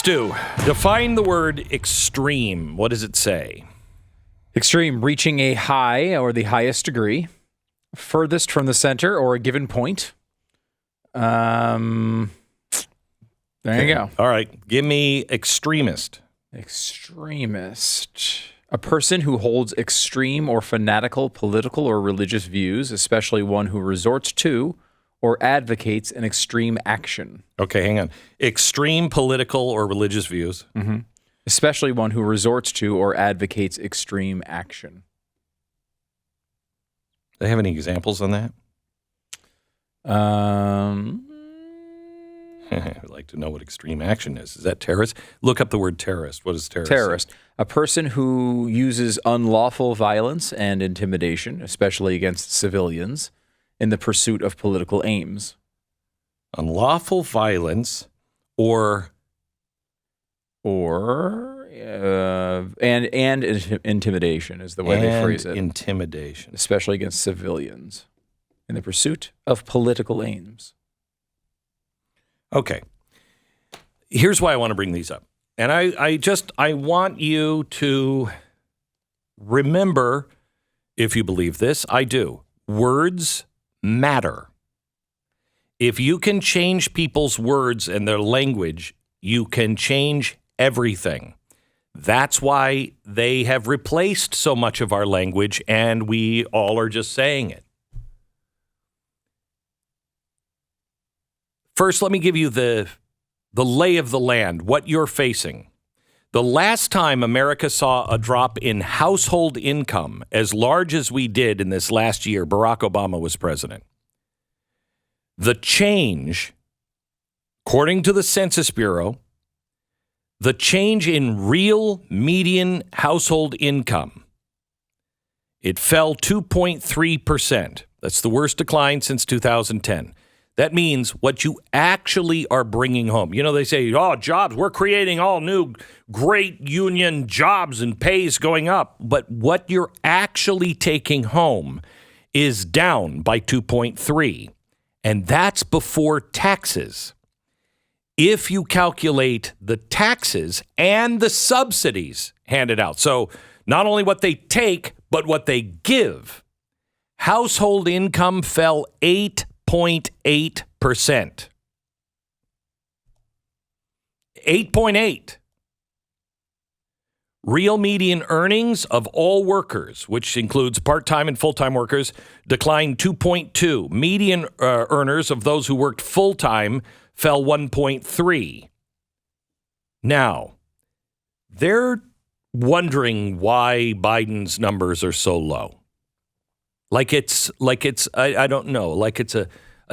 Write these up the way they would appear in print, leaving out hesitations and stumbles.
Stu, define the word extreme. What does it say? Extreme, reaching a high or the highest degree, furthest from the center or a given point. There you go. All right. Give me extremist. Extremist. A person who holds extreme or fanatical political or religious views, especially one who resorts to or advocates an extreme action. Okay, hang on. Extreme political or religious views. Mm-hmm. Especially one who resorts to or advocates extreme action. Do they have any examples on that? I'd like to know what extreme action is. Is that terrorist? Look up the word terrorist. What is terrorist? Terrorist. A person who uses unlawful violence and intimidation, especially against civilians, in the pursuit of political aims. Unlawful violence and intimidation is the way they phrase it. Intimidation. Especially against civilians in the pursuit of political aims. Okay. Here's why I want to bring these up. And I want you to remember, if you believe this, I do. Words matter. If you can change people's words and their language, you can change everything. That's why they have replaced so much of our language, and we all are just saying it. First, let me give you the lay of the land, what you're facing. The last time America saw a drop in household income as large as we did in this last year, Barack Obama was president. The change, according to the Census Bureau, the change in real median household income, it fell 2.3%. That's the worst decline since 2010. That means what you actually are bringing home. You know, they say, oh, jobs, we're creating all new great union jobs and pays going up. But what you're actually taking home is down by 2.3. And that's before taxes. If you calculate the taxes and the subsidies handed out, so not only what they take, but what they give, household income fell 8.8%. 8.8. Real median earnings of all workers, which includes part-time and full-time workers, declined 2.2. Median earners of those who worked full-time fell 1.3. Now, they're wondering why Biden's numbers are so low. Like it's I don't know, like it's a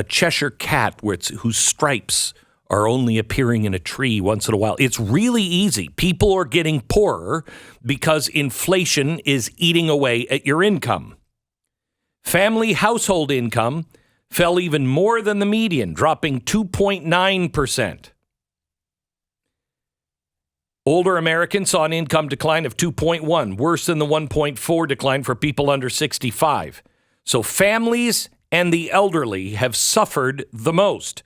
Cheshire cat whose stripes are only appearing in a tree once in a while. It's really easy. People are getting poorer because inflation is eating away at your income. Family household income fell even more than the median, dropping 2.9%. Older Americans saw an income decline of 2.1, worse than the 1.4 decline for people under 65. So families and the elderly have suffered the most.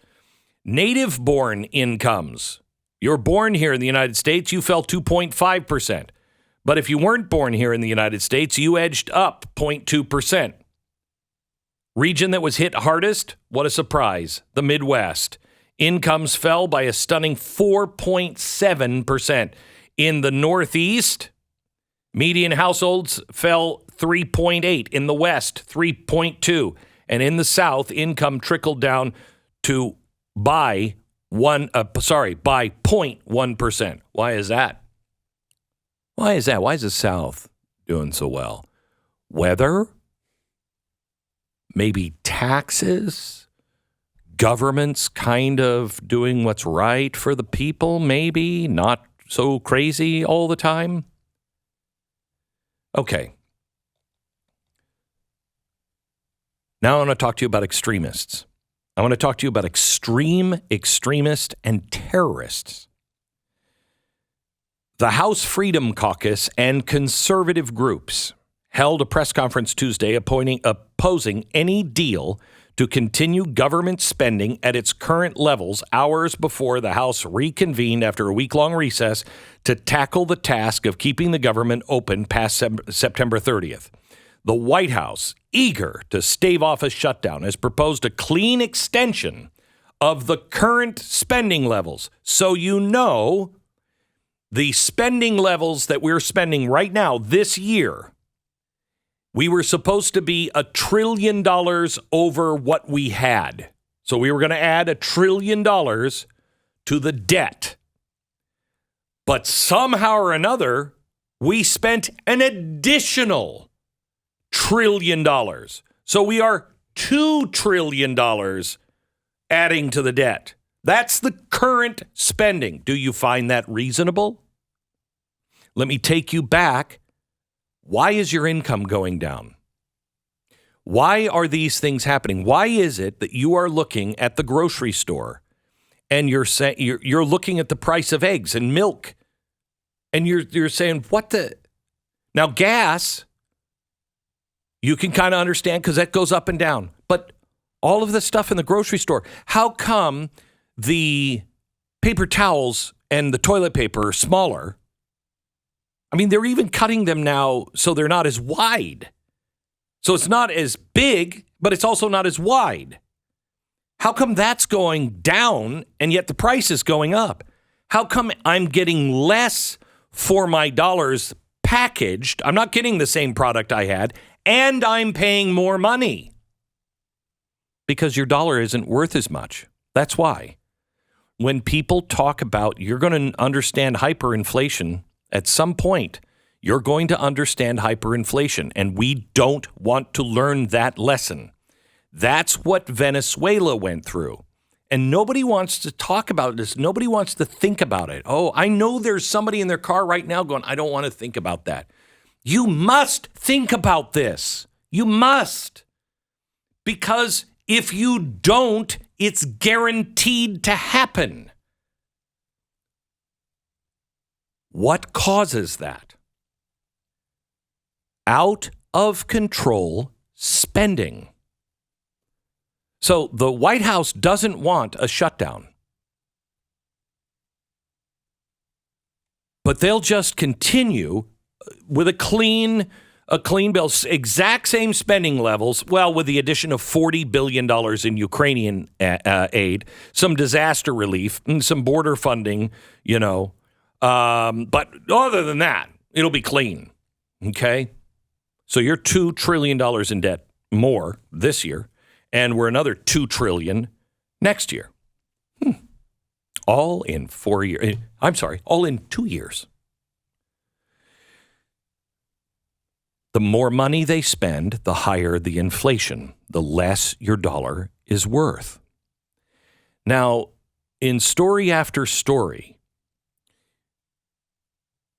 Native-born incomes. You're born here in the United States, you fell 2.5%. But if you weren't born here in the United States, you edged up 0.2%. Region that was hit hardest? What a surprise. The Midwest. Incomes fell by a stunning 4.7%. In the Northeast, median households fell 3.8. In the West, 3.2. And in the South, income trickled down to by 0.1%. Why is that? Why is that? Why is the South doing so well? Weather? Maybe taxes? Government's kind of doing what's right for the people, maybe? Not so crazy all the time? Okay. Now I want to talk to you about extremists. I want to talk to you about extreme, extremist, and terrorists. The House Freedom Caucus and conservative groups held a press conference Tuesday opposing any deal to continue government spending at its current levels hours before the House reconvened after a week-long recess to tackle the task of keeping the government open past September 30th. The White House, eager to stave off a shutdown, has proposed a clean extension of the current spending levels. So you know the spending levels that we're spending right now this year, we were supposed to be $1 trillion over what we had. So we were going to add $1 trillion to the debt. But somehow or another, we spent an additional $1 trillion. So we are $2 trillion adding to the debt. That's the current spending. Do you find that reasonable? Let me take you back. Why is your income going down? Why are these things happening? Why is it that you are looking at the grocery store and you're looking at the price of eggs and milk and you're saying, what the? Now, gas, you can kind of understand because that goes up and down. But all of the stuff in the grocery store, how come the paper towels and the toilet paper are smaller? I mean, they're even cutting them now so they're not as wide. So it's not as big, but it's also not as wide. How come that's going down and yet the price is going up? How come I'm getting less for my dollars packaged? I'm not getting the same product I had, and I'm paying more money. Because your dollar isn't worth as much. That's why. When people talk about you're going to understand hyperinflation, at some point, you're going to understand hyperinflation, and we don't want to learn that lesson. That's what Venezuela went through, and nobody wants to talk about this. Nobody wants to think about it. Oh, I know there's somebody in their car right now going, I don't want to think about that. You must think about this. You must. Because if you don't, it's guaranteed to happen. What causes that? Out of control spending. So the White House doesn't want a shutdown. But they'll just continue with a clean bill, exact same spending levels, well, with the addition of $40 billion in Ukrainian aid, some disaster relief, and some border funding, but other than that, it'll be clean. Okay? So you're $2 trillion in debt more this year, and we're another $2 trillion next year. All in 4 years. All in 2 years. The more money they spend, the higher the inflation, the less your dollar is worth. Now, in story after story,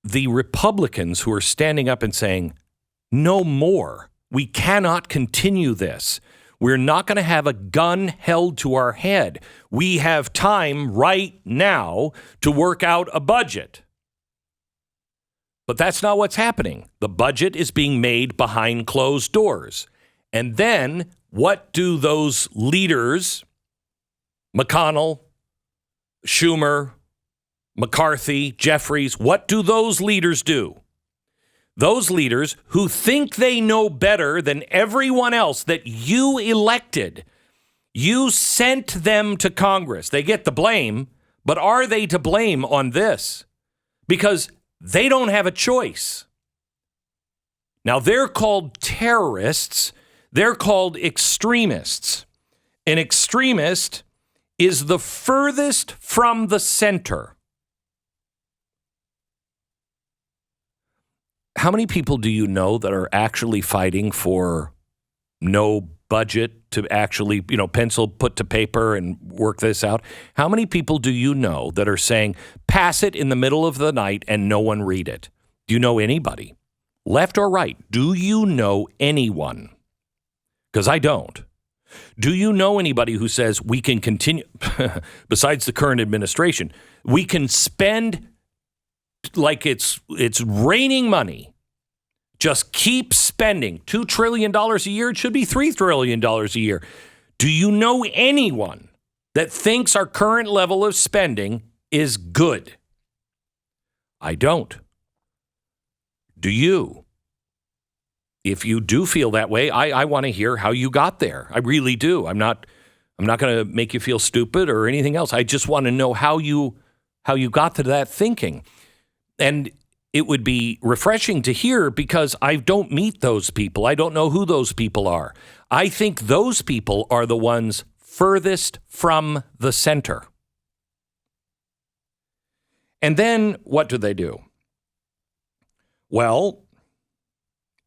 the Republicans who are standing up and saying, no more, we cannot continue this. We're not going to have a gun held to our head. We have time right now to work out a budget. But that's not what's happening. The budget is being made behind closed doors. And then what do those leaders, McConnell, Schumer, McCarthy, Jeffries, what do those leaders do? Those leaders who think they know better than everyone else that you elected, you sent them to Congress. They get the blame, but are they to blame on this? Because they don't have a choice. Now, they're called terrorists. They're called extremists. An extremist is the furthest from the center. How many people do you know that are actually fighting for no budget to actually, pencil put to paper and work this out? How many people do you know that are saying, pass it in the middle of the night and no one read it? Do you know anybody? Left or right? Do you know anyone? Because I don't. Do you know anybody who says we can continue, besides the current administration, we can spend like it's raining money? Just keep spending $2 trillion a year. It should be $3 trillion a year. Do you know anyone that thinks our current level of spending is good? I don't. Do you? If you do feel that way, I want to hear how you got there. I really do. I'm not going to make you feel stupid or anything else. I just want to know how you got to that thinking. And it would be refreshing to hear because I don't meet those people. I don't know who those people are. I think those people are the ones furthest from the center. And then what do? Well,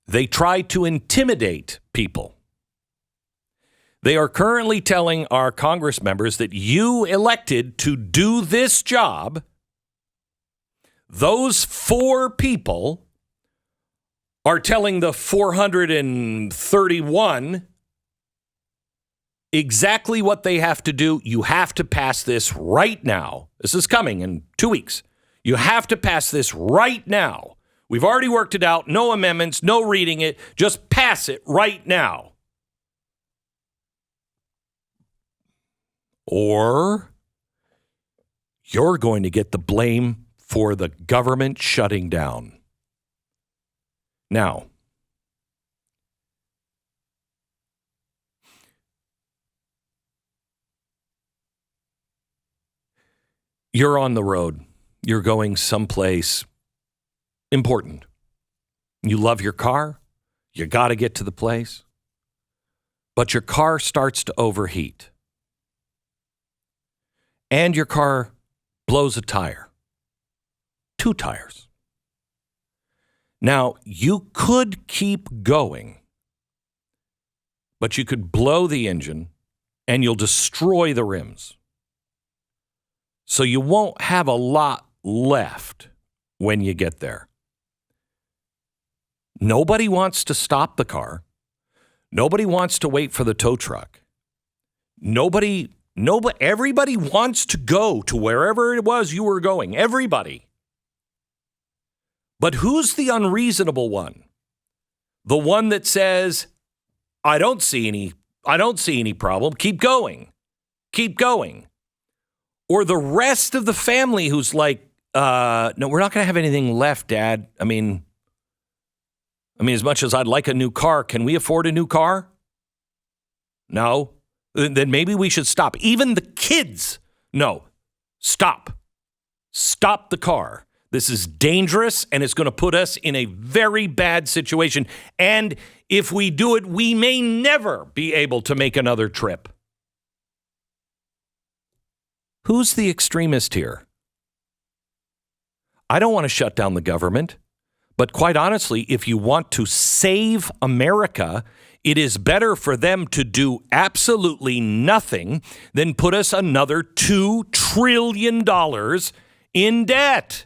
they try to intimidate people. They are currently telling our Congress members that you elected to do this job. Those 4 people are telling the 431 exactly what they have to do. You have to pass this right now. This is coming in 2 weeks. You have to pass this right now. We've already worked it out. No amendments, no reading it. Just pass it right now. Or you're going to get the blame for the government shutting down. Now, you're on the road. You're going someplace important. You love your car. You got to get to the place. But your car starts to overheat. And your car blows a tire. 2 tires. Now, you could keep going, but you could blow the engine and you'll destroy the rims. So you won't have a lot left when you get there. Nobody wants to stop the car. Nobody wants to wait for the tow truck. Everybody wants to go to wherever it was you were going. Everybody. But who's the unreasonable one? The one that says, I don't see any problem. Keep going. Keep going. Or the rest of the family who's like, no, we're not going to have anything left, Dad. I mean, as much as I'd like a new car, can we afford a new car? No. Then maybe we should stop. Even the kids. No. Stop. Stop the car. This is dangerous, and it's going to put us in a very bad situation. And if we do it, we may never be able to make another trip. Who's the extremist here? I don't want to shut down the government, but quite honestly, if you want to save America, it is better for them to do absolutely nothing than put us another $2 trillion in debt.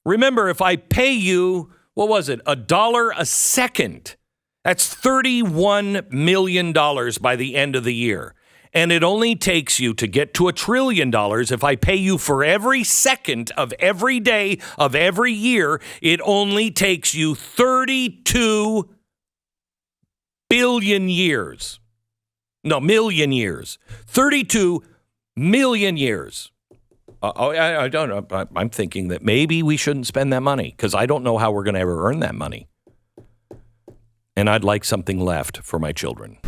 Remember, if I pay you, what was it, $1 a second, that's $31 million by the end of the year. And it only takes you to get to $1 trillion if I pay you for every second of every day of every year. It only takes you 32 billion years. No, million years. 32 million years. I don't know. I'm thinking that maybe we shouldn't spend that money because I don't know how we're going to ever earn that money. And I'd like something left for my children.